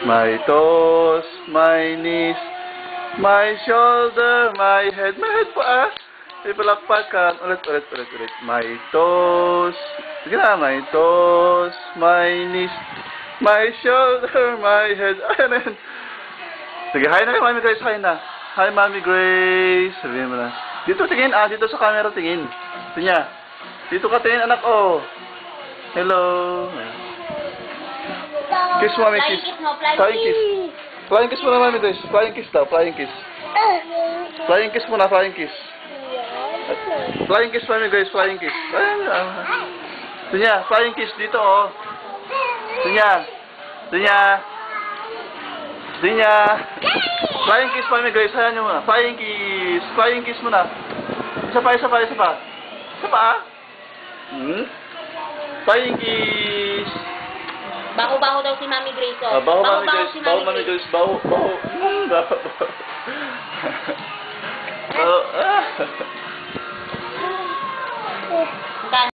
My toes, my knees, my shoulder, my head. My head pa ah. Ipalakpakan. Ulit. My toes. Sige na. My toes, my knees, my shoulder, my head. Ayan na yun. Sige, hi na kay Mami Grace. Hi na. Hi, Mami Grace. Sabihin mo na. Dito tingin ah. Dito sa camera tingin. Ito niya. Dito ka tingin anak oh. Hello. Kiss Mami, kiss. Flying kiss. Flying kiss muna Mami Grace. Flying kiss daw. Flying kiss. Flying kiss muna. Flying kiss. Flying kiss Mami Grace. Flying kiss. Ayan na. Ito niya. Flying kiss dito oh. Ito niya. Ito niya. Ito niya. Flying kiss Mami Grace. Ayan nyo muna. Flying kiss. Flying kiss muna. Isa pa. Isa pa ah. Flying kiss. Baho-baho daw si Mami Grace, oh. Baho Mami Grace. Baho.